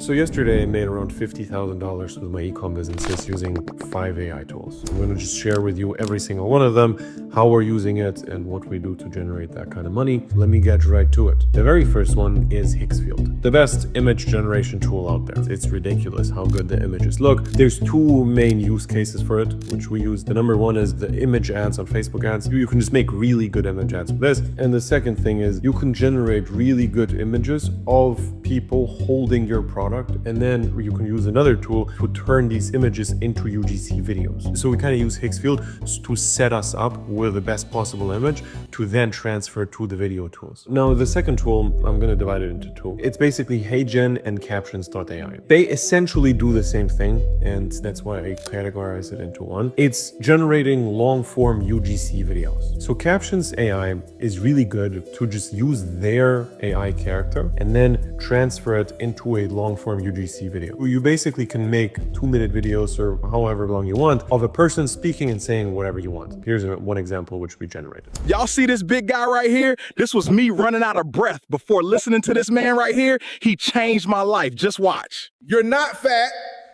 So yesterday I made around $50,000 with my ecom businesses using 5 AI tools. I'm going to just share with you every single one of them, how we're using it, and what we do to generate that kind of money. Let me get right to it. The very first one is Hixfield, the best image generation tool out there. It's ridiculous how good the images look. There's two main use cases for it, which we use. The number one is the image ads on Facebook ads. You can just make really good image ads with this. And the second thing is you can generate really good images of people holding your product, and then you can use another tool to turn these images into UGC videos. So we kind of use Hixfield to set us up with the best possible image to then transfer to the video tools. Now the second tool, I'm going to divide it into two. It's basically HeyGen and Captions.ai. They essentially do the same thing, and that's why I categorize it into one. It's generating long form UGC videos. So Captions AI is really good to just use their AI character and then transfer it into a long form UGC video. You basically can make 2-minute videos or however long you want of a person speaking and saying whatever you want. Here's one example which we generated. Y'all see this big guy right here? This was me running out of breath before listening to this man right here. He changed my life. Just watch. You're not fat.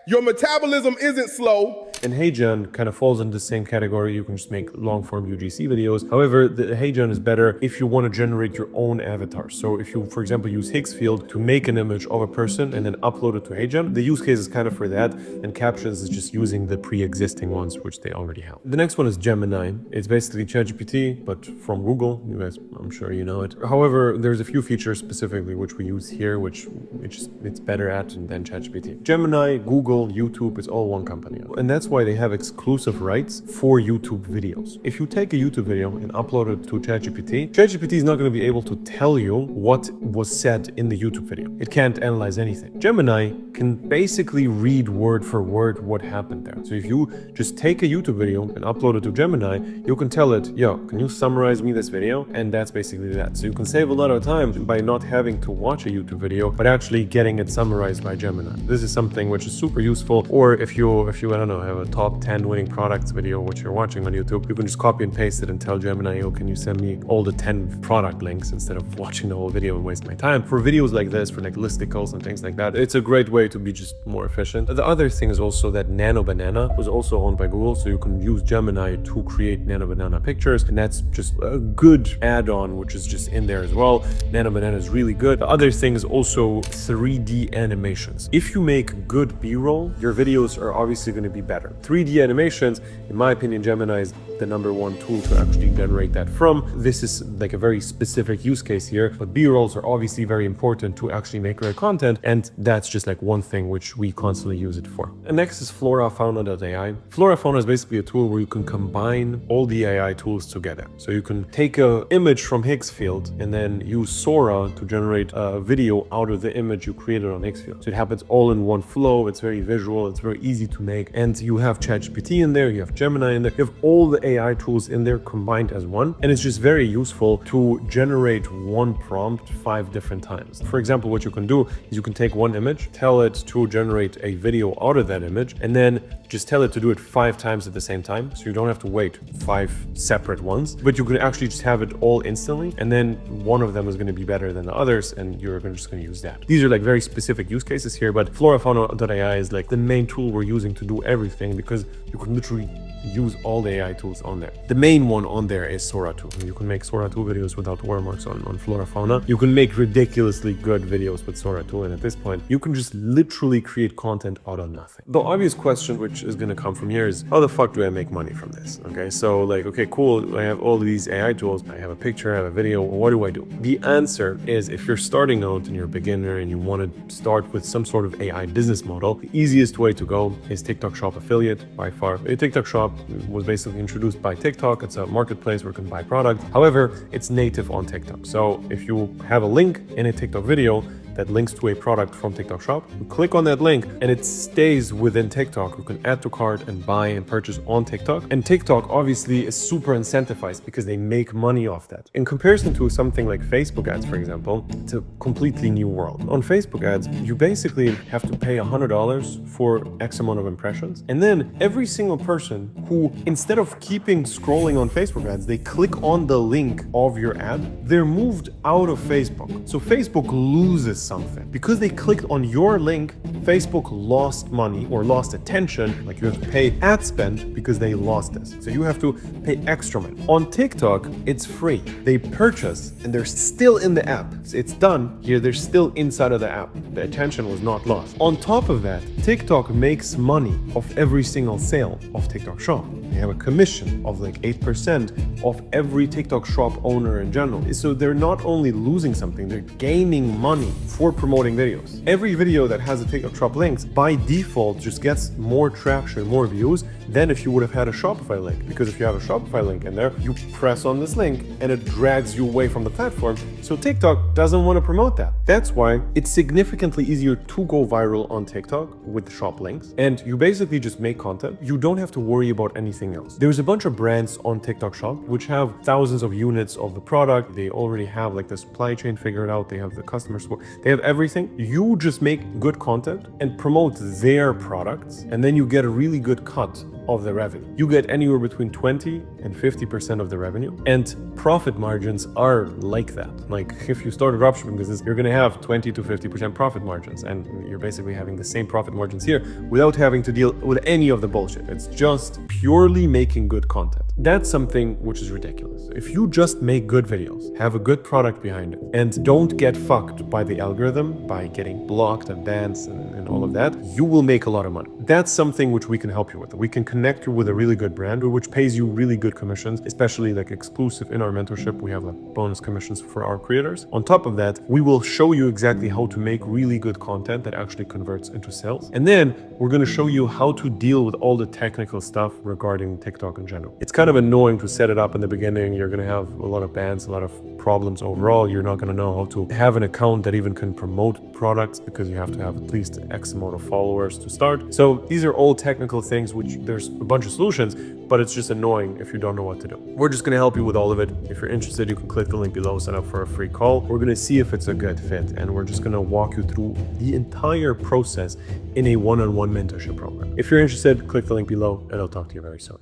Your metabolism isn't slow. And HeyGen kind of falls in the same category. You can just make long-form UGC videos. However, the HeyGen is better if you want to generate your own avatar. So if you, for example, use Hixfield to make an image of a person and then upload it to HeyGen, the use case is kind of for that. And Captions is just using the pre-existing ones, which they already have. The next one is Gemini. It's basically ChatGPT, but from Google. You guys, I'm sure you know it. However, there's a few features specifically which we use here, which it's better at than ChatGPT. Gemini, Google, YouTube, it's all one company. And that's why they have exclusive rights for YouTube videos. If you take a YouTube video and upload it to ChatGPT is not going to be able to tell you what was said in the YouTube video. It can't analyze anything. Gemini can basically read word for word what happened there. So if you just take a YouTube video and upload it to Gemini, you can tell it, yo, can you summarize me this video? And that's basically that. So you can save a lot of time by not having to watch a YouTube video, but actually getting it summarized by Gemini. This is something which is super useful. Or if you, I don't know, have a top 10 winning products video which you're watching on YouTube, you can just copy and paste it and tell Gemini, oh, can you send me all the 10 product links instead of watching the whole video and waste my time. For videos like this, for like listicles and things like that, it's a great way to be just more efficient. The other thing is also that Nano Banana was also owned by Google, so you can use Gemini to create Nano Banana pictures, and that's just a good add-on which is just in there as well. Nano Banana is really good. The other thing is also 3D animations. If you make good B-roll, your videos are obviously going to be better. 3D animations, in my opinion, Gemini is the #1 tool to actually generate that from. This is like a very specific use case here, but B-rolls are obviously very important to actually make great content, and that's just like one thing which we constantly use it for. And next is FloraFauna.ai. FloraFauna is basically a tool where you can combine all the AI tools together. So you can take an image from Hixfield and then use Sora to generate a video out of the image you created on Hixfield. So it happens all in one flow. It's very visual. It's very easy to make. And you have ChatGPT in there, you have Gemini in there, you have all the AI tools in there combined as one. And it's just very useful to generate one prompt 5 different times. For example, what you can do is you can take one image, tell it to generate a video out of that image, and then just tell it to do it 5 times at the same time. So you don't have to wait 5 separate ones, but you can actually just have it all instantly. And then one of them is going to be better than the others, and you're just going to use that. These are like very specific use cases here, but FloraFauna.ai is like the main tool we're using to do everything, because you can literally use all the AI tools on there. The main one on there is Sora 2. You can make Sora 2 videos without watermarks on FloraFauna. You can make ridiculously good videos with Sora 2, and at this point, you can just literally create content out of nothing. The obvious question which is going to come from here is, how the fuck do I make money from this? Okay, so like, okay, cool, I have all these AI tools, I have a picture, I have a video, what do I do? The answer is, if you're starting out and you're a beginner and you want to start with some sort of AI business model, the easiest way to go is TikTok Shop affiliate by far. A TikTok Shop was basically introduced by TikTok. It's a marketplace where you can buy products. However, it's native on TikTok. So if you have a link in a TikTok video that links to a product from TikTok Shop, you click on that link and it stays within TikTok. You can add to cart and buy and purchase on TikTok. And TikTok obviously is super incentivized because they make money off that. In comparison to something like Facebook ads, for example, it's a completely new world. On Facebook ads, you basically have to pay $100 for X amount of impressions. And then every single person who, instead of keeping scrolling on Facebook ads, they click on the link of your ad, they're moved out of Facebook. So Facebook loses something. Because they clicked on your link, Facebook lost money or lost attention. Like you have to pay ad spend because they lost this. So you have to pay extra money. On TikTok, it's free. They purchase and they're still in the app. It's done. Here, they're still inside of the app. The attention was not lost. On top of that, TikTok makes money off every single sale of TikTok Shop. They have a commission of like 8% of every TikTok Shop owner in general. So they're not only losing something, they're gaining money for promoting videos. Every video that has a TikTok Shop links by default just gets more traction, more views than if you would have had a Shopify link. Because if you have a Shopify link in there, you press on this link and it drags you away from the platform. So TikTok doesn't want to promote that. That's why it's significantly easier to go viral on TikTok with the shop links. And you basically just make content. You don't have to worry about anything else. There's a bunch of brands on TikTok Shop which have thousands of units of the product. They already have like the supply chain figured out. They have the customer support. They have everything. You just make good content and promote their products, and then you get a really good cut of the revenue. You get anywhere between 20 and 50% of the revenue, and profit margins are like that. Like if you start a dropshipping business, you're going to have 20 to 50% profit margins, and you're basically having the same profit margins here without having to deal with any of the bullshit. It's just purely making good content. That's something which is ridiculous. If you just make good videos, have a good product behind it, and don't get fucked by the algorithm, by getting blocked and bans and all of that, you will make a lot of money. That's something which we can help you with. We can connect you with a really good brand which pays you really good commissions, especially like exclusive in our mentorship. We have like bonus commissions for our creators. On top of that, we will show you exactly how to make really good content that actually converts into sales. And then we're going to show you how to deal with all the technical stuff regarding TikTok in general. It's kind of annoying to set it up in the beginning. You're going to have a lot of bans, a lot of problems overall. You're not going to know how to have an account that even can promote products because you have to have at least X amount of followers to start. So these are all technical things which there's a bunch of solutions, but it's just annoying if you don't know what to do. We're just going to help you with all of it. If you're interested, you can click the link below, sign up for a free call. We're going to see if it's a good fit, and we're just going to walk you through the entire process in a one-on-one mentorship program. If you're interested, click the link below and I'll talk to you very soon.